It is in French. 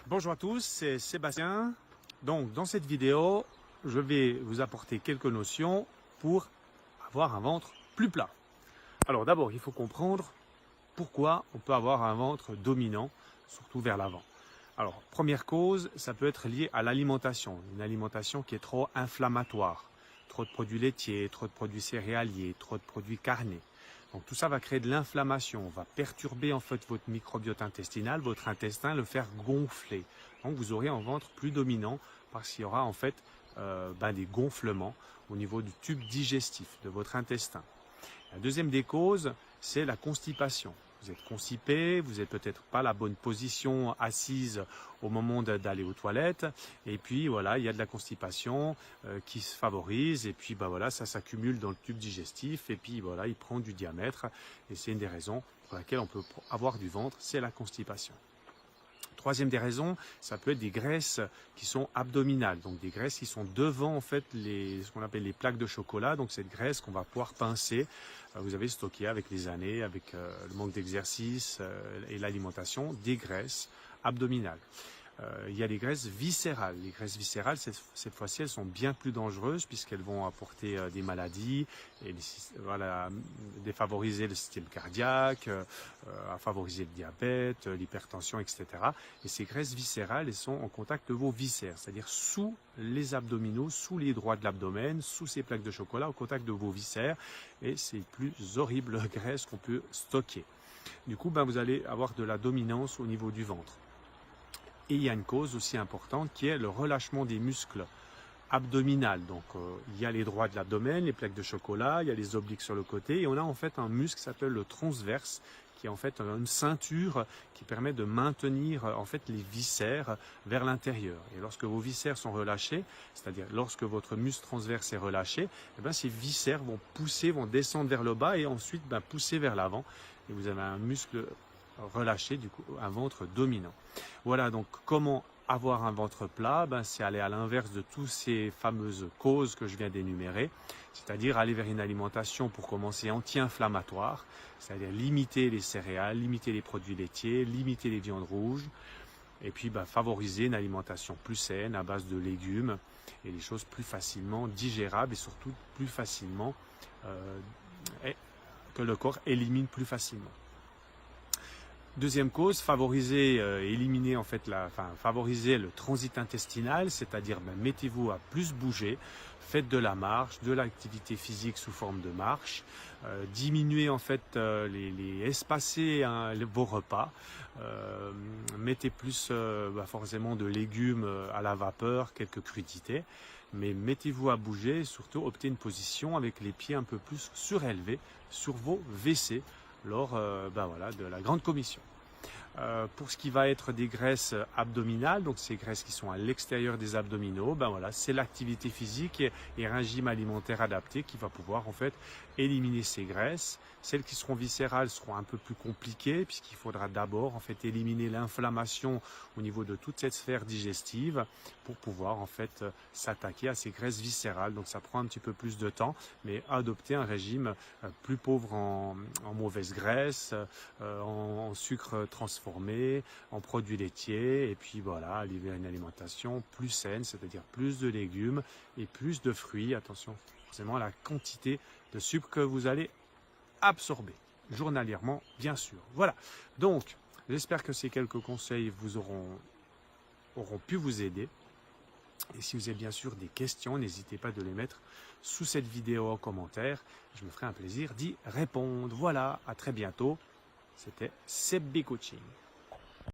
Bonjour à tous, c'est Sébastien. Donc dans cette vidéo, je vais vous apporter quelques notions pour avoir un ventre plus plat. Alors d'abord, il faut comprendre pourquoi on peut avoir un ventre dominant, surtout vers l'avant. Alors première cause, ça peut être lié à l'alimentation, une alimentation qui est trop inflammatoire. Trop de produits laitiers, trop de produits céréaliers, trop de produits carnés. Donc tout ça va créer de l'inflammation, va perturber en fait votre microbiote intestinal, votre intestin, le faire gonfler. Donc vous aurez un ventre plus dominant parce qu'il y aura en fait des gonflements au niveau du tube digestif de votre intestin. La deuxième des causes, c'est la constipation. Vous êtes constipé, vous n'êtes peut-être pas la bonne position assise au moment d'aller aux toilettes. Et puis voilà, il y a de la constipation qui se favorise. Et puis voilà, ça s'accumule dans le tube digestif. Et puis voilà, il prend du diamètre. Et c'est une des raisons pour laquelle on peut avoir du ventre, c'est la constipation. Troisième des raisons, ça peut être des graisses qui sont abdominales, donc des graisses qui sont devant en fait ce qu'on appelle les plaques de chocolat, donc cette graisse qu'on va pouvoir pincer, vous avez stocké avec les années, avec le manque d'exercice et l'alimentation, des graisses abdominales. Il y a les graisses viscérales. Les graisses viscérales, cette fois-ci, elles sont bien plus dangereuses puisqu'elles vont apporter des maladies, et défavoriser le système cardiaque, favoriser le diabète, l'hypertension, etc. Et ces graisses viscérales, elles sont en contact de vos viscères, c'est-à-dire sous les abdominaux, sous les droits de l'abdomen, sous ces plaques de chocolat, au contact de vos viscères. Et c'est les plus horribles graisses qu'on peut stocker. Du coup, vous allez avoir de la dominance au niveau du ventre. Et il y a une cause aussi importante qui est le relâchement des muscles abdominaux. Donc il y a les droits de l'abdomen, les plaques de chocolat, il y a les obliques sur le côté et on a en fait un muscle qui s'appelle le transverse qui est en fait une ceinture qui permet de maintenir en fait les viscères vers l'intérieur. Et lorsque vos viscères sont relâchés, c'est-à-dire lorsque votre muscle transverse est relâché, ces viscères vont pousser, vont descendre vers le bas et ensuite pousser vers l'avant. Et vous avez un muscle relâché, du coup un ventre dominant. Voilà donc comment avoir un ventre plat, c'est aller à l'inverse de toutes ces fameuses causes que je viens d'énumérer, c'est-à-dire aller vers une alimentation pour commencer anti-inflammatoire, c'est-à-dire limiter les céréales, limiter les produits laitiers, limiter les viandes rouges, et puis favoriser une alimentation plus saine à base de légumes et des choses plus facilement digérables et surtout plus facilement que le corps élimine plus facilement. Deuxième cause, favoriser favoriser le transit intestinal, c'est-à-dire mettez-vous à plus bouger, faites de la marche, de l'activité physique sous forme de marche, diminuez espacez vos repas, mettez plus forcément de légumes à la vapeur, quelques crudités, mais mettez-vous à bouger et surtout optez une position avec les pieds un peu plus surélevés sur vos WC lors de la grande commission. Pour ce qui va être des graisses abdominales, donc ces graisses qui sont à l'extérieur des abdominaux, c'est l'activité physique et un régime alimentaire adapté qui va pouvoir en fait éliminer ces graisses. Celles qui seront viscérales seront un peu plus compliquées puisqu'il faudra d'abord en fait éliminer l'inflammation au niveau de toute cette sphère digestive pour pouvoir en fait s'attaquer à ces graisses viscérales. Donc ça prend un petit peu plus de temps, mais adopter un régime plus pauvre en mauvaises graisses, en sucre transformé, en produits laitiers, et puis voilà, aller vers une alimentation plus saine, c'est-à-dire plus de légumes et plus de fruits. Attention forcément à la quantité de sucre que vous allez absorber journalièrement, bien sûr. Voilà, donc j'espère que ces quelques conseils auront pu vous aider. Et si vous avez bien sûr des questions, n'hésitez pas de les mettre sous cette vidéo en commentaire. Je me ferai un plaisir d'y répondre. Voilà, à très bientôt. C'était Sebbi Coaching.